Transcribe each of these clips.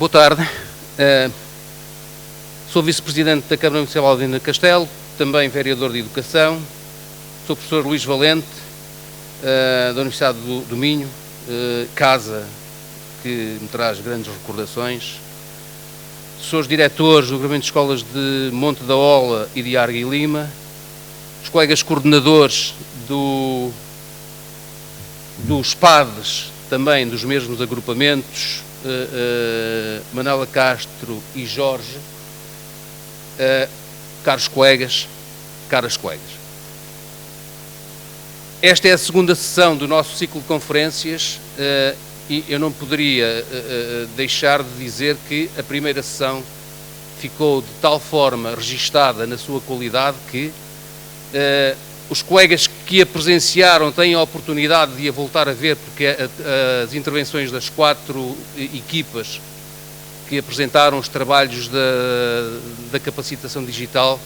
Boa tarde. Sou vice-presidente da Câmara Municipal de Viana do Castelo, também vereador de Educação. Sou professor Luís Valente, da Universidade do Minho, casa que me traz grandes recordações. Sou os diretores do Agrupamento de Escolas de Monte da Ola e de Arga e Lima, os colegas coordenadores dos PADs, também dos mesmos agrupamentos, Manela Castro e Jorge, caros colegas, caras colegas. Esta é a segunda sessão do nosso ciclo de conferências e eu não poderia deixar de dizer que a primeira sessão ficou de tal forma registada na sua qualidade que os colegas que a presenciaram têm a oportunidade de a voltar a ver, porque as intervenções das 4 equipas que apresentaram os trabalhos da capacitação digital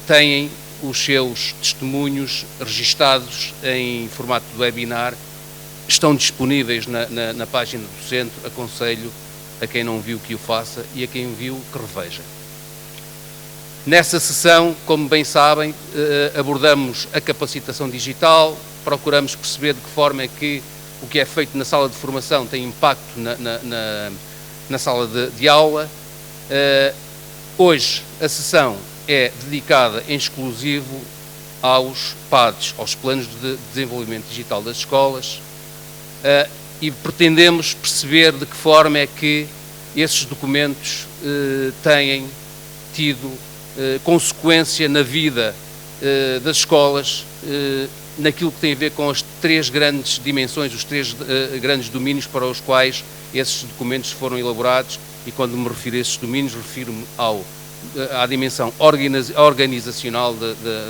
têm os seus testemunhos registados em formato de webinar, estão disponíveis na página do centro. Aconselho a quem não viu que o faça e a quem viu que reveja. Nessa sessão, como bem sabem, abordamos a capacitação digital, procuramos perceber de que forma é que o que é feito na sala de formação tem impacto na sala de aula. Hoje a sessão é dedicada em exclusivo aos PADs, aos Planos de Desenvolvimento Digital das Escolas, e pretendemos perceber de que forma é que esses documentos têm tido consequência na vida das escolas, naquilo que tem a ver com as 3 grandes dimensões, os 3 grandes domínios para os quais esses documentos foram elaborados, e quando me refiro a esses domínios, refiro-me à dimensão organizacional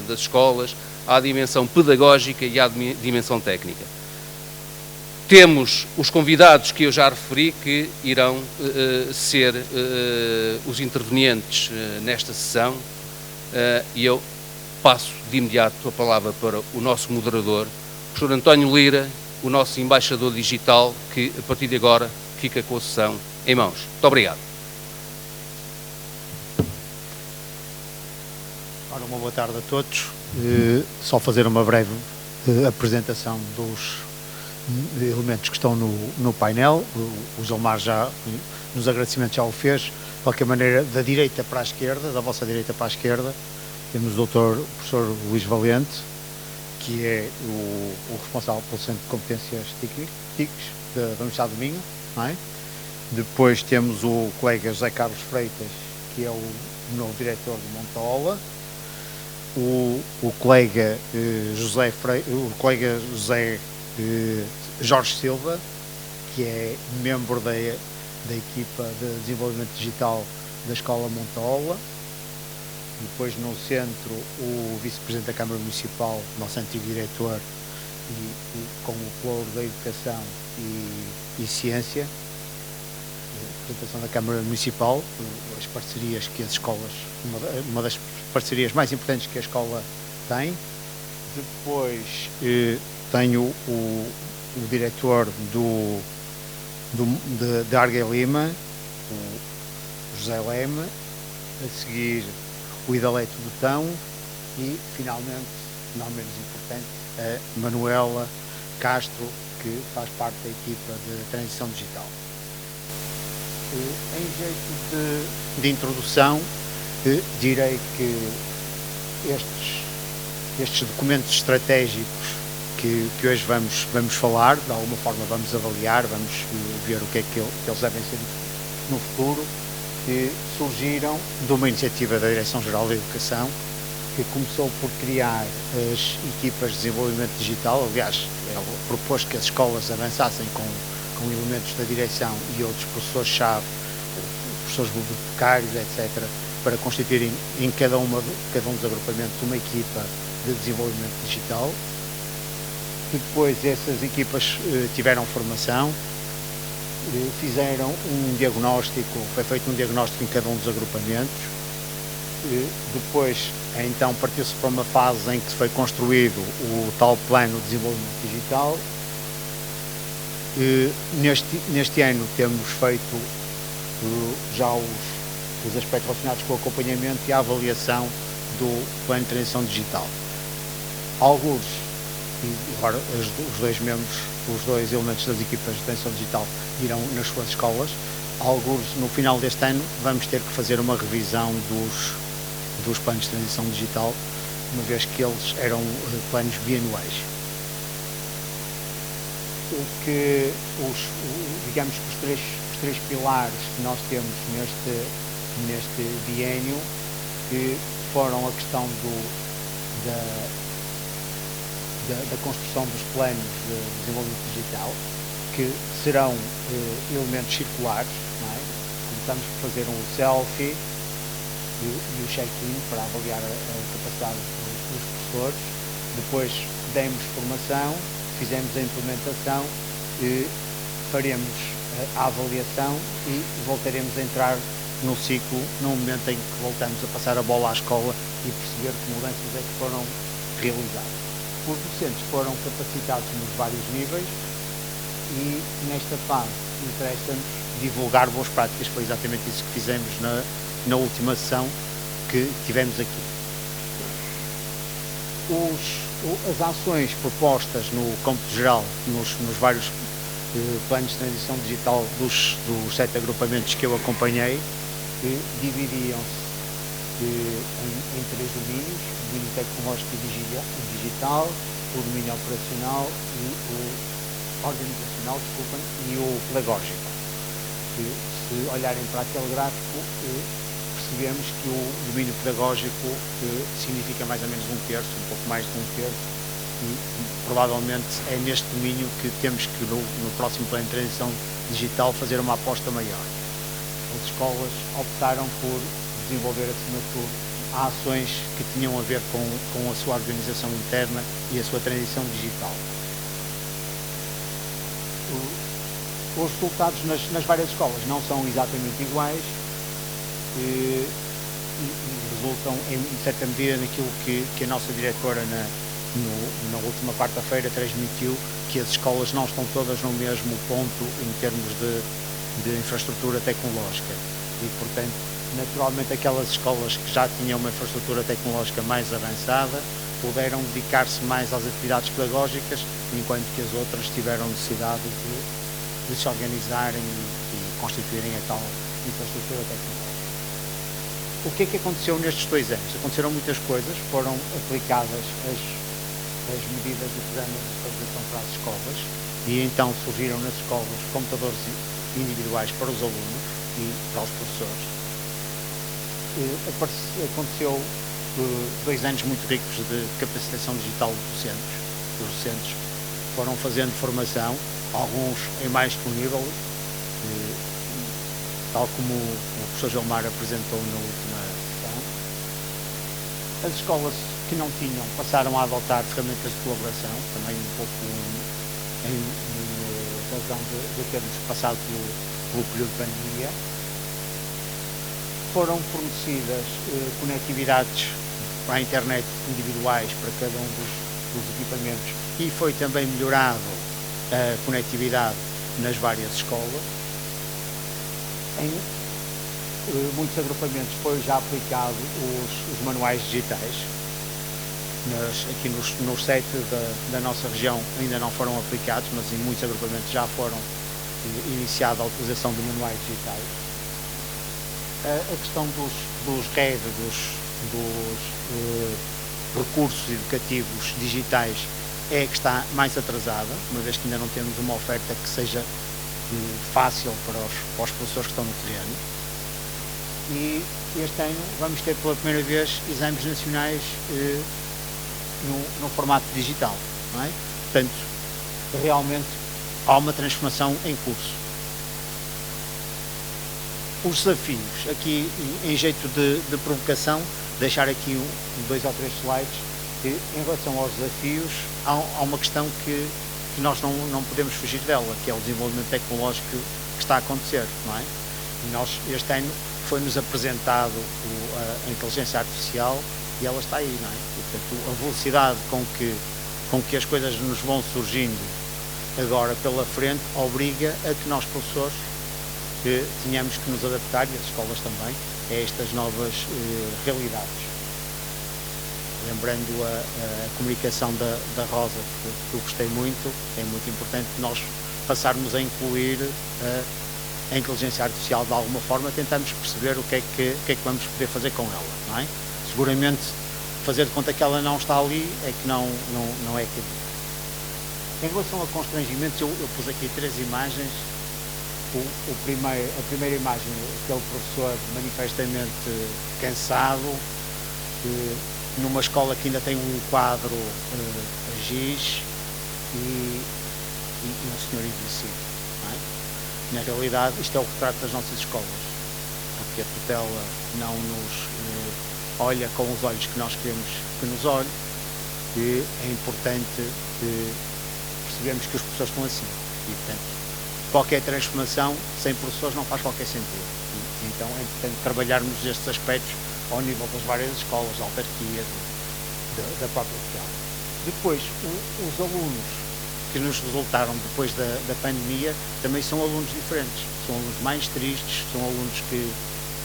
das escolas, à dimensão pedagógica e à dimensão técnica. Temos os convidados que eu já referi, que irão ser os intervenientes nesta sessão, e eu passo de imediato a palavra para o nosso moderador, o professor António Lira, o nosso embaixador digital, que a partir de agora fica com a sessão em mãos. Muito obrigado. Ora, uma boa tarde a todos. Só fazer uma breve apresentação dos elementos que estão no painel. O Gilmar já, nos agradecimentos, já o fez. De qualquer maneira, da direita para a esquerda, da vossa direita para a esquerda, temos o professor Luís Valente, que é o responsável pelo Centro de Competências TICs da Universidade do Minho, não é? Depois temos o colega José Carlos Freitas, que é o novo diretor de Monte da Ola, o colega José Jorge Silva, que é membro da equipa de desenvolvimento digital da Escola Monte da Ola. Depois, no centro, o vice-presidente da Câmara Municipal, nosso antigo diretor, e com o pluro da Educação e Ciência, a representação da Câmara Municipal, as parcerias que as escolas, uma das parcerias mais importantes que a escola tem. Depois tenho o diretor de Arga e Lima, o José Leme, a seguir o Idaleto Botão e, finalmente, não menos importante, a Manuela Castro, que faz parte da equipa de transição digital. Em jeito de introdução, direi que estes documentos estratégicos que hoje vamos falar, de alguma forma vamos avaliar, vamos ver o que é que eles devem ser no futuro, que surgiram de uma iniciativa da Direção-Geral da Educação, que começou por criar as equipas de desenvolvimento digital. Aliás, ela propôs que as escolas avançassem com elementos da direção e outros professores-chave, professores bibliotecários, etc., para constituírem em cada um dos agrupamentos uma equipa de desenvolvimento digital. Depois essas equipas tiveram formação, fizeram um diagnóstico, foi feito um diagnóstico em cada um dos agrupamentos. Depois, então, partiu-se para uma fase em que foi construído o tal plano de desenvolvimento digital. Neste ano temos feito já os aspectos relacionados com o acompanhamento e a avaliação do plano de transição digital. Alguns, e agora os dois elementos das equipas de transição digital irão nas suas escolas. Alguns, no final deste ano, vamos ter que fazer uma revisão dos planos de transição digital, uma vez que eles eram planos bianuais. Digamos que os três pilares que nós temos neste biênio, que foram a questão da construção dos planos de desenvolvimento digital, que serão elementos circulares, não é? Começamos por fazer um selfie e o check-in para avaliar a capacidade dos professores. Depois demos formação, fizemos a implementação, faremos a avaliação e voltaremos a entrar no ciclo no momento em que voltamos a passar a bola à escola e perceber que mudanças é que foram realizadas. Os docentes foram capacitados nos vários níveis e nesta fase interessa-nos divulgar boas práticas. Foi exatamente isso que fizemos na última sessão que tivemos aqui. As ações propostas no cômputo geral, nos vários planos de transição digital dos 7 agrupamentos que eu acompanhei, dividiam-se em 3 domínios: o domínio tecnológico e digital, o domínio operacional e o organizacional, e o pedagógico. Se olharem para aquele gráfico, percebemos que o domínio pedagógico significa mais ou menos um pouco mais de um terço, e provavelmente é neste domínio que temos que, no próximo plano de transição digital, fazer uma aposta maior. As escolas optaram por desenvolver, acima de tudo, ações que tinham a ver com a sua organização interna e a sua transição digital. Os resultados nas várias escolas não são exatamente iguais e resultam, em certa medida, naquilo que a nossa diretora na última quarta-feira transmitiu, que as escolas não estão todas no mesmo ponto em termos de infraestrutura tecnológica e, portanto, naturalmente aquelas escolas que já tinham uma infraestrutura tecnológica mais avançada puderam dedicar-se mais às atividades pedagógicas, enquanto que as outras tiveram necessidade de se organizarem e constituírem a tal infraestrutura tecnológica. O que é que aconteceu nestes 2 anos? Aconteceram muitas coisas, foram aplicadas as medidas do programa de estabilização para as escolas e então surgiram nas escolas computadores individuais para os alunos e para os professores. Aconteceu 2 anos muito ricos de capacitação digital dos docentes. Os docentes foram fazendo formação, alguns em mais que um nível, tal como o professor Gilmar apresentou na última sessão. As escolas que não tinham passaram a adotar ferramentas de colaboração, também um pouco em razão de termos passado pelo período de pandemia. Foram fornecidas conectividades para a internet individuais para cada um dos equipamentos e foi também melhorado a conectividade nas várias escolas. Em muitos agrupamentos foi já aplicado os manuais digitais. Aqui nos 7 da nossa região ainda não foram aplicados, mas em muitos agrupamentos já foram iniciada a utilização de manuais digitais. A questão dos RED, dos recursos educativos digitais, é que está mais atrasada, uma vez que ainda não temos uma oferta que seja fácil para os professores que estão no terreno. E este ano vamos ter pela primeira vez exames nacionais no formato digital, não é? Portanto, realmente há uma transformação em curso. Os desafios, aqui em jeito de provocação, deixar aqui 2 ou 3 slides. Em relação aos desafios, há uma questão que nós não podemos fugir dela, que é o desenvolvimento tecnológico que está a acontecer, não é? E este ano foi-nos apresentado a inteligência artificial e ela está aí, não é? E, portanto, a velocidade com que as coisas nos vão surgindo agora pela frente obriga a que nós, professores, tínhamos que nos adaptar, e as escolas também, a estas novas realidades. Lembrando a comunicação da Rosa, que eu gostei muito, é muito importante nós passarmos a incluir a inteligência artificial de alguma forma, tentamos perceber o que é que vamos poder fazer com ela, não é? Seguramente fazer de conta que ela não está ali é que não é que... Em relação a constrangimentos, eu pus aqui 3 imagens. A primeira imagem, aquele professor manifestamente cansado, numa escola que ainda tem um quadro a giz e um senhor envelhecido, não é? Na realidade, isto é o retrato das nossas escolas, porque a tutela não nos olha com os olhos que nós queremos que nos olhe, e é importante percebermos que os professores estão assim, e portanto, qualquer transformação sem professores não faz qualquer sentido. Então é importante trabalharmos estes aspectos ao nível das várias escolas, da autarquia, da própria escola. Depois, os alunos que nos resultaram depois da pandemia também são alunos diferentes, são alunos mais tristes, são alunos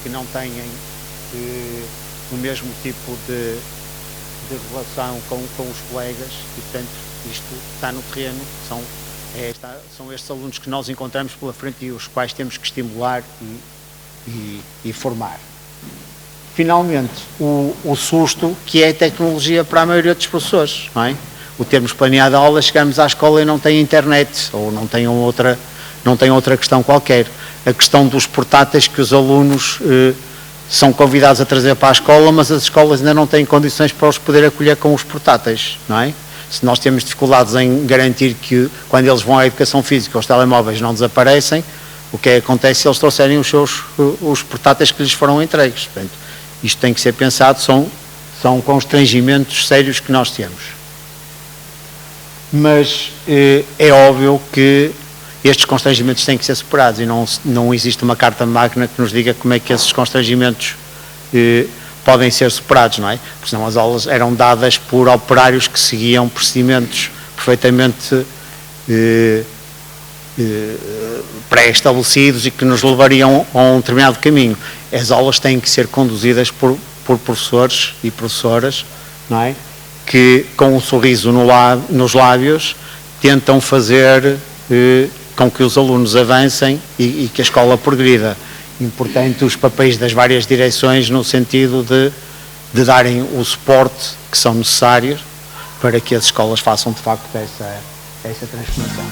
que não têm o mesmo tipo de relação com os colegas, e portanto isto está no terreno, são estes alunos que nós encontramos pela frente e os quais temos que estimular e formar. Finalmente, o susto que é a tecnologia para a maioria dos professores, não é? O termos planeado a aula, chegamos à escola e não tem internet, ou não tem outra questão qualquer. A questão dos portáteis que os alunos são convidados a trazer para a escola, mas as escolas ainda não têm condições para os poder acolher com os portáteis, não é? Se nós temos dificuldades em garantir que, quando eles vão à educação física, os telemóveis não desaparecem, o que acontece se eles trouxerem os portáteis que lhes foram entregues. Portanto, isto tem que ser pensado, são constrangimentos sérios que nós temos. Mas é óbvio que estes constrangimentos têm que ser superados e não existe uma carta magna que nos diga como é que esses constrangimentos podem ser superados, não é? Porque senão as aulas eram dadas por operários que seguiam procedimentos perfeitamente pré-estabelecidos e que nos levariam a um determinado caminho. As aulas têm que ser conduzidas por professores e professoras, não é? Que, com um sorriso nos lábios, tentam fazer com que os alunos avancem e que a escola progrida. Importante os papéis das várias direções no sentido de darem o suporte que são necessários para que as escolas façam de facto essa transformação.